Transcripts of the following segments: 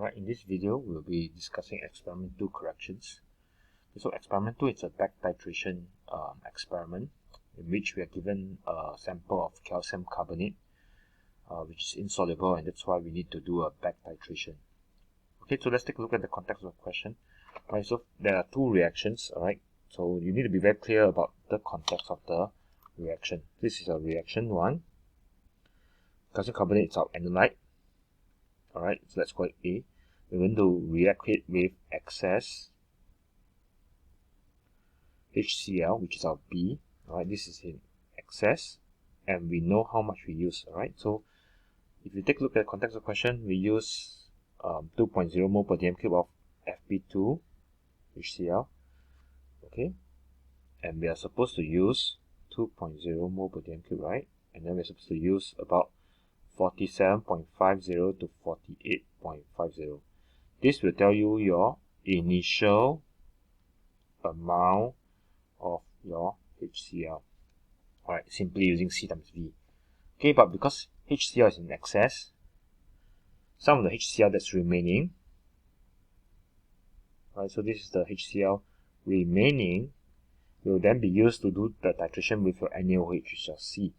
Alright, in this video we'll be discussing experiment 2 corrections. So experiment 2 is a back titration experiment in which we are given a sample of calcium carbonate which is insoluble, and that's why we need to do a back titration. Okay, so let's take a look at the context of the question. Alright, so there are two reactions, alright, so you need to be very clear about the context of the reaction. This is a reaction 1. Calcium carbonate is our analyte. Alright, so let's call it A. We're going to react it with excess HCl, which is our B. Alright, this is in excess, and we know how much we use. Alright, so if you take a look at the context of the question, we use 2.0 mole per dm cube of Fp2 HCl. Okay, and we are supposed to use 2.0 mole per dm cube, right? And then we're supposed to use about 47.50 to 48.50. This will tell you your initial amount of your HCl. Alright, simply using C times V. Okay, but because HCl is in excess, some of the HCl that's remaining, alright, so this is the HCl remaining, will then be used to do the titration with your NaOH, which is C.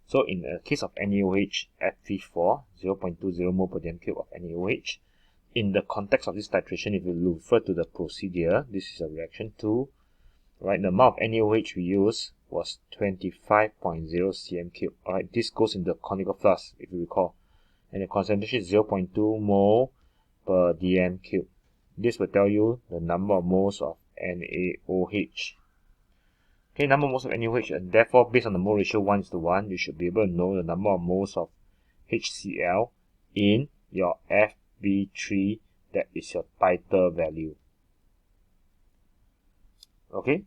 So in the case of NaOH at F4, 0.20 mole per dm cube of NaOH, in the context of this titration, if you refer to the procedure, this is a reaction 2, right? The amount of NaOH we use was 25.0 cm cube. Alright, this goes in the conical flask, if you recall, and the concentration is 0.2 mole per dm cube. This will tell you the number of moles of NaOH. Okay, number of moles of NaOH, and therefore based on the mole ratio 1 is to 1, you should be able to know the number of moles of HCl in your Fb3, that is your titer value. Okay,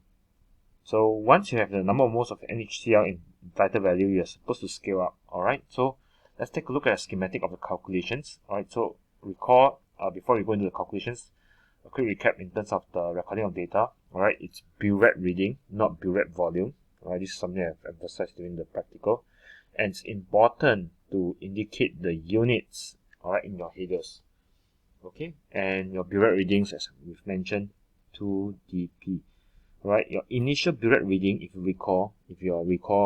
so once you have the number of moles of NaHCl in titer value, you're supposed to scale up. Alright, so let's take a look at a schematic of the calculations. Alright, so recall, before we go into the calculations, a quick recap in terms of the recording of data. Alright, it's burette reading, not burette volume. Alright, this is something I've emphasized during the practical. And it's important to indicate the units, alright, in your headers. Okay, and your burette readings, as we've mentioned, 2 dp. Alright, your initial burette reading, if you recall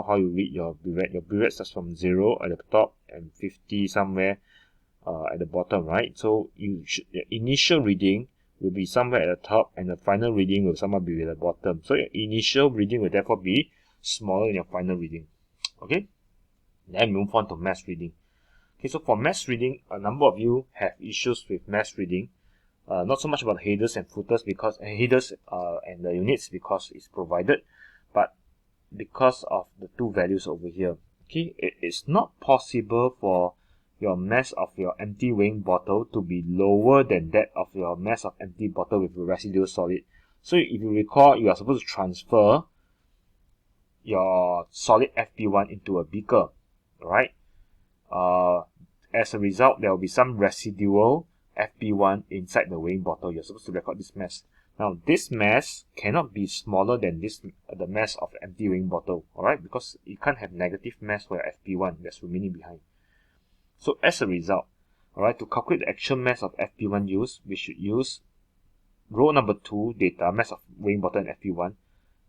how you read your burette starts from 0 at the top and 50 somewhere at the bottom, right? So your initial reading will be somewhere at the top, and the final reading will somewhere be at the bottom. So your initial reading will therefore be smaller than your final reading. Okay, then move on to mass reading. Okay, so for mass reading, a number of you have issues with mass reading. Not so much about headers and footers, because headers and the units, because it's provided, but because of the two values over here. Okay, it is not possible for your mass of your empty weighing bottle to be lower than that of your mass of empty bottle with a residual solid. So if you recall, you are supposed to transfer your solid Fp1 into a beaker, right? As a result, there will be some residual Fp1 inside the weighing bottle. You're supposed to record this mass. Now, this mass cannot be smaller than the mass of the empty weighing bottle, alright? Because you can't have negative mass for your Fp1 that's remaining behind. So as a result, alright, to calculate the actual mass of Fp1 used, we should use row number 2 data, mass of weighing bottle and Fp1,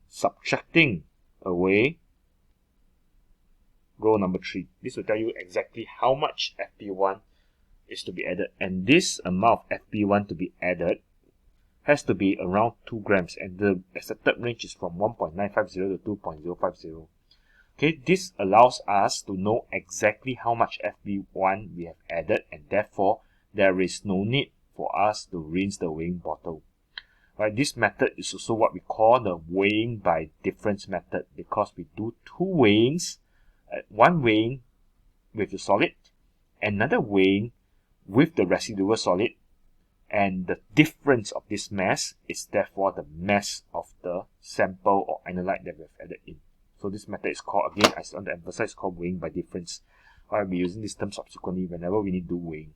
subtracting away row number 3. This will tell you exactly how much Fp1 is to be added, and this amount of Fp1 to be added has to be around 2 grams, and the accepted range is from 1.950 to 2.050. Okay, this allows us to know exactly how much Fp1 we have added, and therefore there is no need for us to rinse the weighing bottle. Right, this method is also what we call the weighing by difference method, because we do two weighings, one weighing with the solid, another weighing with the residual solid, and the difference of this mass is therefore the mass of the sample or analyte that we have added in. So this method is called, again, I want to emphasize, called weighing by difference. I'll be using this term subsequently whenever we need to do weighing.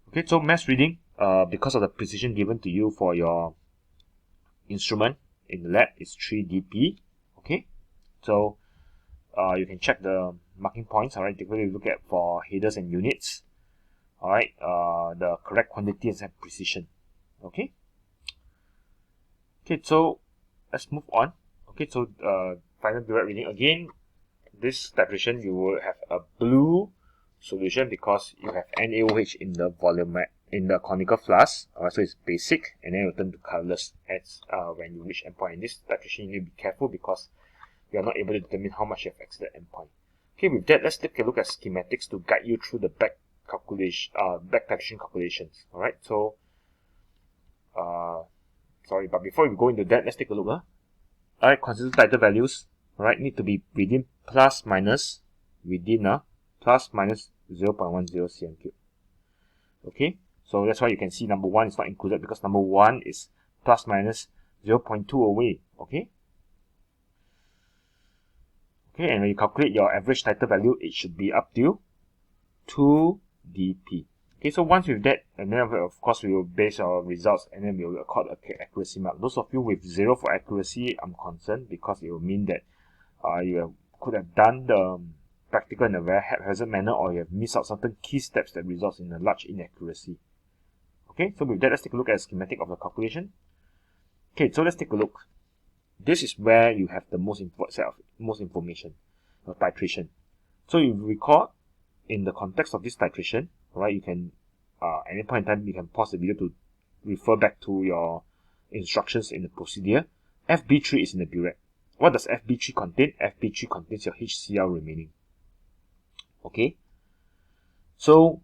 Okay, so mass reading, because of the precision given to you for your instrument in the lab, is 3 dp. Okay, so you can check the marking points. Alright, take a look at for headers and units. alright, the correct quantity and precision. Okay. Okay, so let's move on. Okay, so final burette reading again. This titration you will have a blue solution because you have NaOH in the volume in the conical flask. So it's basic, and then it will turn to colorless as when you reach endpoint. In this titration, you need to be careful because you are not able to determine how much you have exited endpoint. Okay, with that, let's take a look at schematics to guide you through the back titration calculations. All right, so sorry, but before we go into that, let's take a look. All right, consider titer values. All right, need to be within plus minus 0.10 cm cube. Okay, so that's why you can see number 1 is not included because number 1 is plus minus 0.2 away. Okay. Okay, and when you calculate your average titer value, it should be up to 2 dp. Okay, so once with that, and then of course we will base our results and then we will accord an accuracy mark. Those of you with 0 for accuracy, I'm concerned because it will mean that you could have done the practical in a very haphazard manner, or you have missed out certain key steps that results in a large inaccuracy. Okay, so with that, let's take a look at the schematic of the calculation. Okay, so let's take a look. This is where you have the most information of titration. So you recall in the context of this titration, right? You can at any point in time you can pause the video to refer back to your instructions in the procedure. FB3 is in the burette. What does FB3 contain? FB3 contains your HCl remaining. Okay. So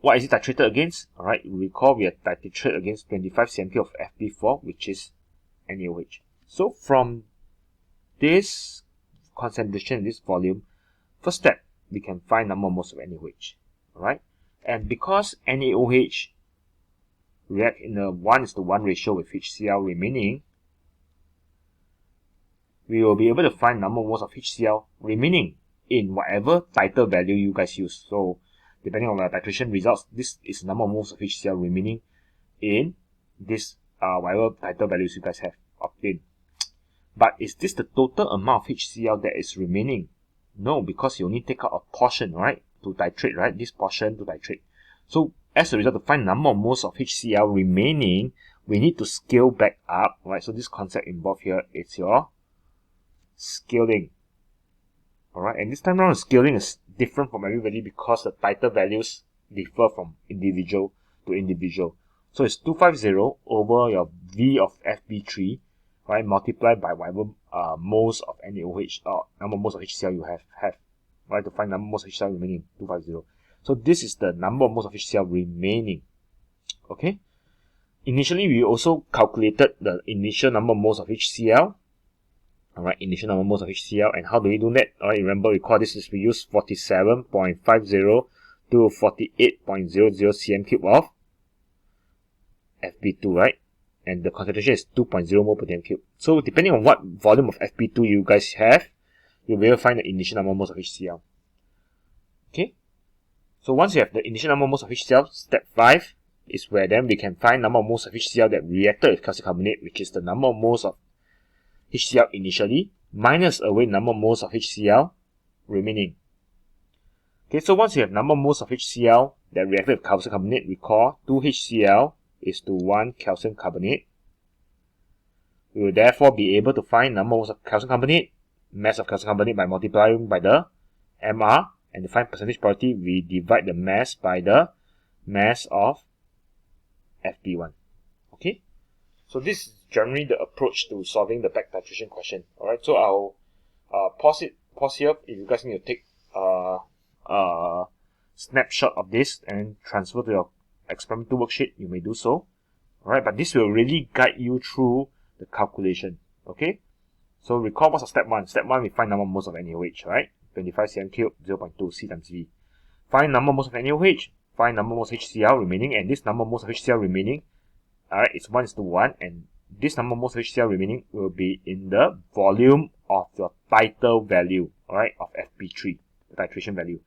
what is it titrated against? Alright, recall we are titrated against 25 cm of FB4, which is NaOH. So from this concentration, this volume, first step, we can find number of moles of NaOH. Alright, and because NaOH react in a 1:1 ratio with HCl remaining, we will be able to find number of moles of HCl remaining in whatever titer value you guys use. So depending on the titration results, this is the number of moles of HCl remaining in this whatever titer values you guys have obtained. But is this the total amount of HCl that is remaining? No, because you only take out a portion, right, to titrate, right? This portion to titrate. So as a result, to find number of moles of HCl remaining, we need to scale back up, right? So this concept involved here is your scaling. Alright, and this time around, scaling is different from everybody because the titer values differ from individual to individual. So it's 250 over your V of FB3, right, multiplied by whatever moles of NaOH or number of moles of HCl you have, right, to find number of moles of HCl remaining, 250. So this is the number of moles of HCl remaining. Okay. Initially, we also calculated the initial number of moles of HCl. Alright, initial number of moles of HCl. And how do we do that? Alright, remember, recall this is we use 47.50 to 48.00 cm cube of FB2, right? And the concentration is 2.0 mole per cm cube. So depending on what volume of FB2 you guys have, you'll be able to find the initial number of moles of HCl. Okay? So once you have the initial number of moles of HCl, step 5 is where then we can find number of moles of HCl that reacted with calcium carbonate, which is the number of moles of HCl initially, minus away number of moles of HCl remaining. Okay, so once you have number of moles of HCl that reacted with calcium carbonate, recall 2 HCl is to 1 calcium carbonate. We will therefore be able to find number of moles of calcium carbonate, mass of calcium carbonate by multiplying by the MR, and to find percentage purity, we divide the mass by the mass of FB1. Okay? So this is generally the approach to solving the back titration question. Alright, so I'll pause here. If you guys need to take a snapshot of this and transfer to your experimental worksheet, you may do so. Alright, but this will really guide you through the calculation. Okay? So recall what's step 1. Step 1, we find number of moles of NaOH, right? 25 cm cube, 0.2 C times V. Find number of moles of NaOH, find number of moles of HCl remaining, and this number of moles of HCl remaining, alright, it's 1:1, and this number of moles of HCl remaining will be in the volume of your titer value, alright, of FB3, the titration value.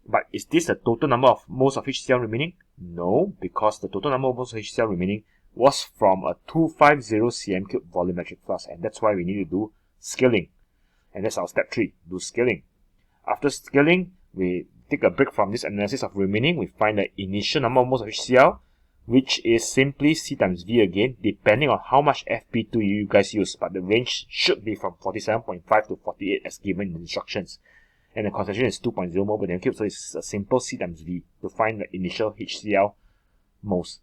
But is this the total number of moles of HCl remaining? No, because the total number of moles of HCl remaining was from a 250 cm cube volumetric flask, and that's why we need to do scaling. And that's our step 3, do scaling. After scaling, we take a break from this analysis of remaining, we find the initial number of moles of HCl, which is simply C times V again, depending on how much FP2 you guys use, but the range should be from 47.5 to 48 as given in the instructions. And the concentration is 2.0 mole per cube, so it's a simple C times V to find the initial HCl moles.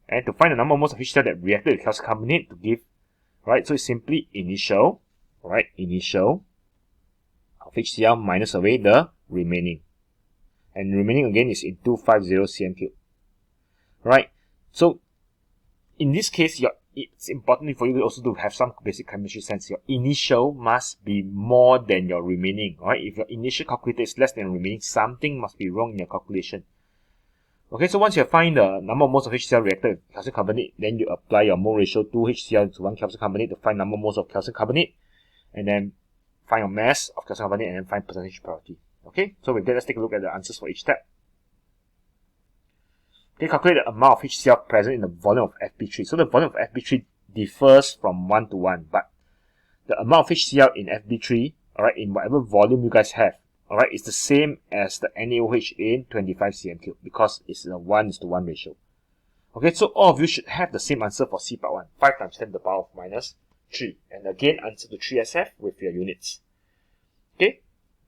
And to find the number of moles of HCl that reacted with calcium carbonate to give, right, so it's simply initial, right, initial of HCl minus away the remaining. And remaining again is in 250 cm cube. Right, so in this case, it's important for you also to have some basic chemistry sense. Your initial must be more than your remaining. Right, if your initial calculator is less than remaining, something must be wrong in your calculation. Okay, so once you find the number of moles of HCl reacted with calcium carbonate, then you apply your mole ratio 2 HCl to 1 calcium carbonate to find number of moles of calcium carbonate, and then find your mass of calcium carbonate and then find percentage purity. Okay, so with that, let's take a look at the answers for each step. Okay, calculate the amount of HCl present in the volume of FP3. So the volume of FP3 differs from 1 to 1, but the amount of HCl in FP3, alright, in whatever volume you guys have, alright, is the same as the NaOH in 25 cm cube because it's a 1:1 ratio. Okay, so all of you should have the same answer for C part 1, 5 times 10 to the power of minus 3. And again, answer to 3SF with your units. Okay,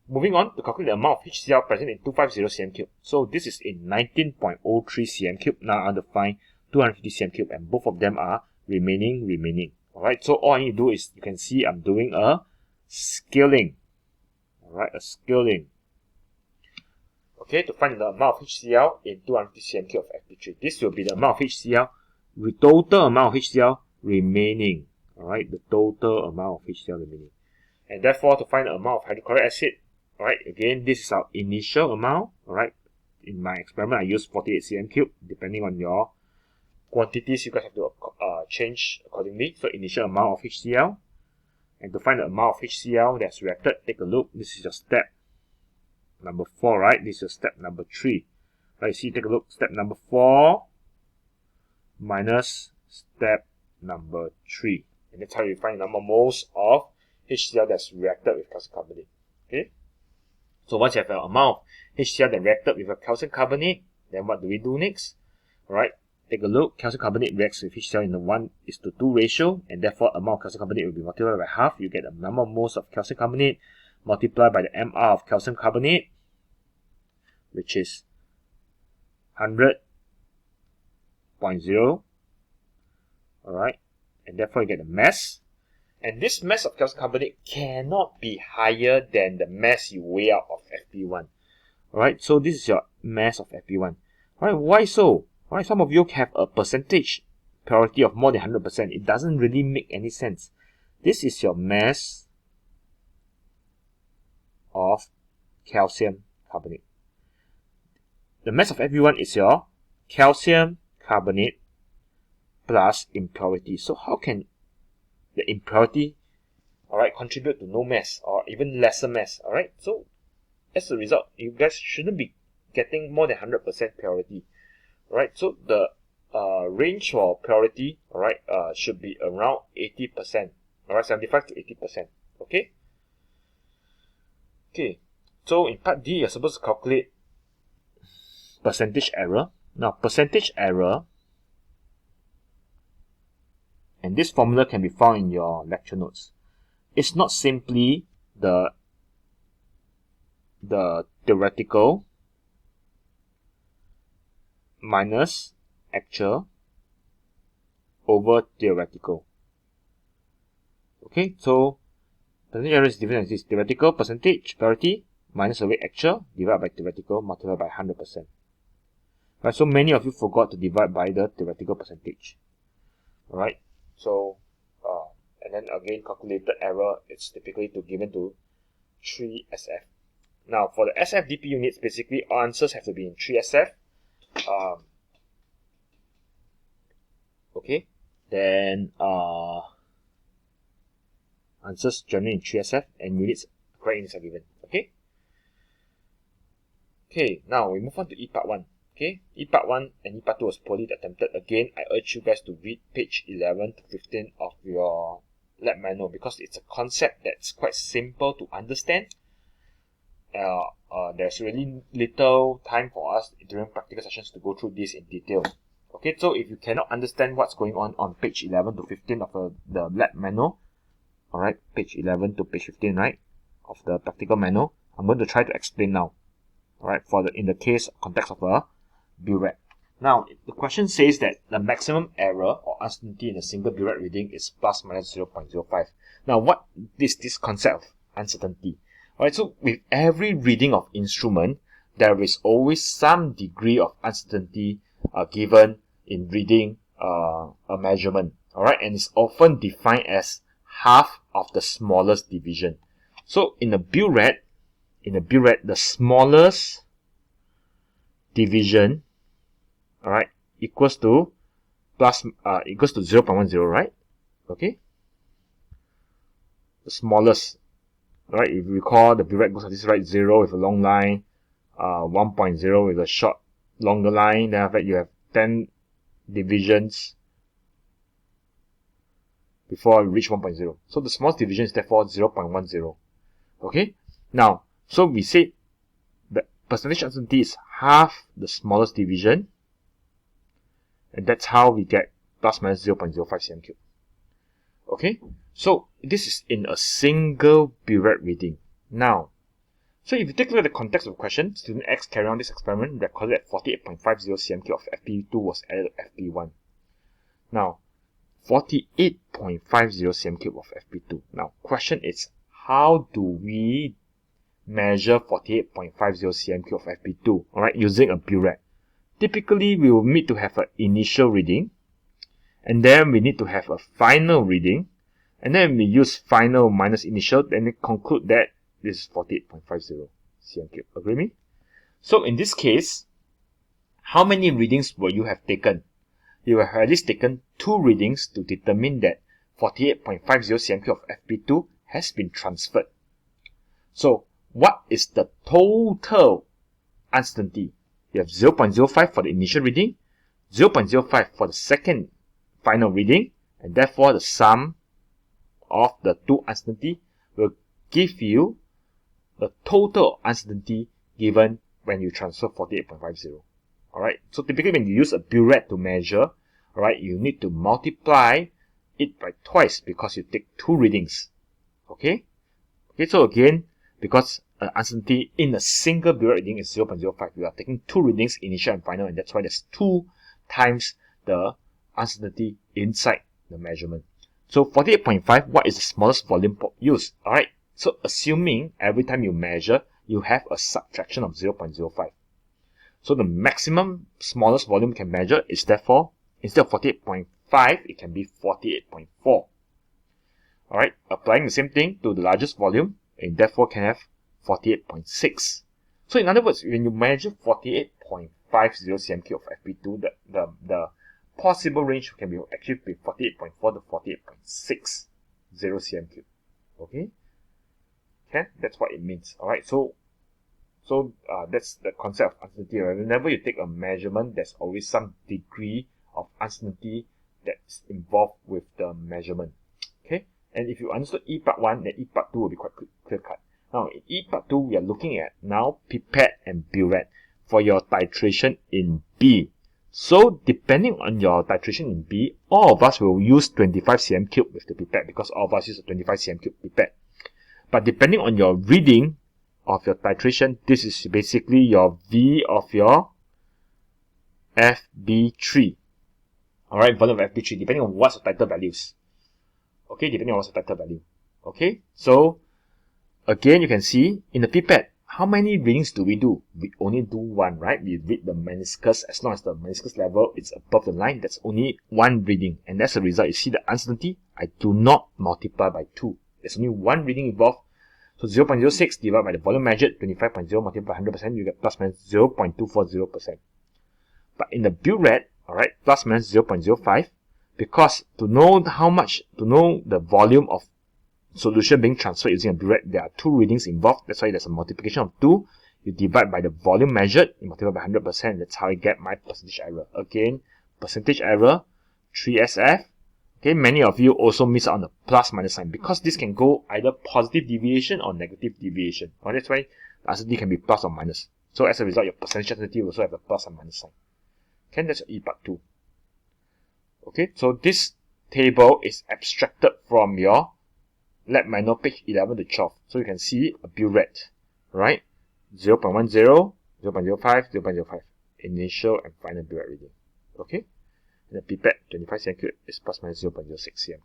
moving on to calculate the amount of HCl present in 250 cm cube. So this is in 19.03 cm cube. Now I want to find 250 cm cube, and both of them are remaining. Alright, so all I need to do is, you can see I'm doing a scaling. Alright, a scaling. Okay, to find the amount of HCl in 250 cm cube of FP3. This will be the amount of HCl, the total amount of HCl remaining. Alright, the total amount of HCl remaining. And therefore, to find the amount of hydrochloric acid, alright, again, this is our initial amount. Alright, in my experiment, I use 48 cm cube. Depending on your quantities, you guys have to change accordingly. So, initial amount of HCl. And to find the amount of HCl that's reacted, take a look. This is your step number 4, right? This is your step number 3. Right, see, take a look. Step number 4 minus step number 3. And that's how you find the number of moles of HCl that's reacted with calcium carbonate. Okay? So once you have an amount of HCl that reacted with a calcium carbonate, then what do we do next? Alright, take a look. Calcium carbonate reacts with HCl in the 1:2 ratio, and therefore amount of calcium carbonate will be multiplied by half. You get the number of moles of calcium carbonate multiplied by the MR of calcium carbonate, which is 100.0. Alright, and therefore you get the mass. And this mass of calcium carbonate cannot be higher than the mass you weigh out of FP1. Alright, so this is your mass of FP1. Alright, why so? Alright, some of you have a percentage purity of more than 100%. It doesn't really make any sense. This is your mass of calcium carbonate. The mass of FP1 is your calcium carbonate plus impurity. So how can the impurity, alright, contribute to no mass or even lesser mass? Alright, so as a result, you guys shouldn't be getting more than 100% purity. Alright, so the range for purity, alright, should be around 80%. Alright, 75 to 80%. Okay? Okay, so in part D, you're supposed to calculate percentage error. Now, percentage error, and this formula can be found in your lecture notes. It's not simply the theoretical minus actual over theoretical. Okay, so percentage error is different as this: theoretical percentage purity minus away actual divided by theoretical multiplied by 100%. Right, so many of you forgot to divide by the theoretical percentage. Alright, so and then again, calculated error, it's typically given to 3SF. Now for the SFDP units, basically answers have to be in 3SF. Okay, then answers generally in 3SF and units, correct units are given. Okay. Okay, now we move on to E part 1. Okay, E part 1 and E part 2 was poorly attempted. Again, I urge you guys to read page 11 to 15 of your lab manual because it's a concept that's quite simple to understand. there's really little time for us during practical sessions to go through this in detail. Okay, so if you cannot understand what's going on page 11 to 15 of the lab manual, alright, page 11 to page 15, right, of the practical manual, I'm going to try to explain now, alright, in the case context of a burette. Now, the question says that the maximum error or uncertainty in a single burette reading is plus minus 0.05. Now, what is this concept of uncertainty? Alright, so with every reading of instrument, there is always some degree of uncertainty given in reading a measurement. Alright, and it's often defined as half of the smallest division. So in a burette, the smallest division, alright, equals to 0.10, right? Okay, the smallest. Alright, if you recall, the burette goes like this, right? 0 with a long line, 1.0 with a short, longer line. Then after that, you have 10 divisions before you reach 1.0. So the smallest division is therefore 0.10. Okay? Now, so we say the percentage uncertainty is half the smallest division, and that's how we get plus minus 0.05 cm3. Okay? So this is in a single burette reading. Now, so if you take a look at the context of the question, student X carried on this experiment, recorded that 48.50 cm3 of FP2 was added to FP1. Now, 48.50 cm3 of FP2. Now, question is, how do we measure 48.50 cm3 of FP2? Alright, using a burette. Typically, we will need to have an initial reading, and then we need to have a final reading, and then we use final minus initial, then we conclude that this is 48.50 cm3. Agree me? So in this case, how many readings will you have taken? You have at least taken 2 readings to determine that 48.50 cm3 of FP2 has been transferred. So what is the total uncertainty? You have 0.05 for the initial reading, 0.05 for the second final reading, and therefore the sum of the two uncertainty will give you the total uncertainty given when you transfer 48.50. Alright, so typically when you use a burette to measure, alright, you need to multiply it by twice because you take 2 readings. Okay? Okay, so again, because uncertainty in a single burette reading is 0.05, we are taking 2 readings, initial and final, and that's why there's 2 times the uncertainty inside the measurement. So 48.5, what is the smallest volume used? Alright, so assuming every time you measure, you have a subtraction of 0.05. So the maximum smallest volume you can measure is therefore, instead of 48.5, it can be 48.4. Alright, applying the same thing to the largest volume, and therefore can have 48.6. So in other words, when you measure 48.50 cm3 of FP2, the possible range can be actually be 48.4 to 48.60 cm3. Okay? Okay, that's what it means. Alright, so that's the concept of uncertainty. Right? Whenever you take a measurement, there's always some degree of uncertainty that's involved with the measurement. Okay? And if you understood E part 1, then E part 2 will be quite clear cut. Now, in E part 2, we are looking at now pipette and burette for your titration in B. So, depending on your titration in B, all of us will use 25 cm3 with the pipette because all of us use a 25 cm3 pipette. But depending on your reading of your titration, this is basically your V of your FB3. Alright, volume of FB3, depending on what's the titer values. Okay, depending on what's the titer value. Okay, so again, you can see in the pipette, how many readings do? We only do 1, right? We read the meniscus. As long as the meniscus level is above the line, that's only 1 reading. And that's the result. You see the uncertainty? I do not multiply by 2. There's only 1 reading involved. So 0.06 divided by the volume measured, 25.0 multiplied by 100%, you get plus minus 0.240%. But in the burette, alright, plus minus 0.05, because to know the volume of solution being transferred using a burette, there are 2 readings involved. That's why there's a multiplication of 2. You divide by the volume measured, you multiply by 100%. That's how I get my percentage error. Again, percentage error, 3SF. Okay, many of you also miss out on the plus minus sign because this can go either positive deviation or negative deviation. Well, that's why the uncertainty can be plus or minus. So as a result, your percentage uncertainty will also have a plus and minus sign. Okay, that's E part 2. Okay, so this table is abstracted from your lab manual page 11 to 12. So you can see a burette, right? 0.10, 0.05, 0.05. Initial and final burette reading. Okay? And the pipette 25 cm3 is plus minus 0.06 cm3.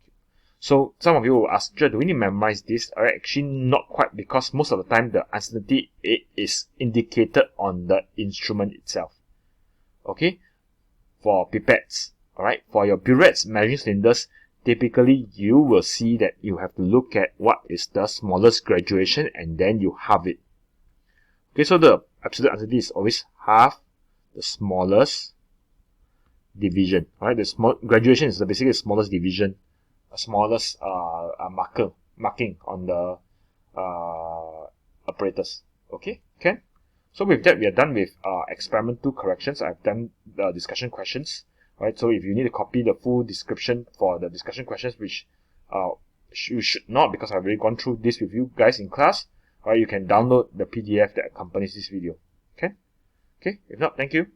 So some of you will ask, do we need to memorize this? Alright, actually not quite, because most of the time the uncertainty is indicated on the instrument itself. Okay? For pipettes, alright, for your burettes, measuring cylinders, typically you will see that you have to look at what is the smallest graduation and then you halve it. Okay, so the absolute uncertainty is always half the smallest division. Alright, the small graduation is basically the smallest division, smallest marking on the apparatus. Okay, okay. So with that, we are done with experiment 2 corrections. I've done the discussion questions. Right, so if you need to copy the full description for the discussion questions, which you should not, because I've already gone through this with you guys in class, right, you can download the PDF that accompanies this video. Okay? Okay, if not, thank you.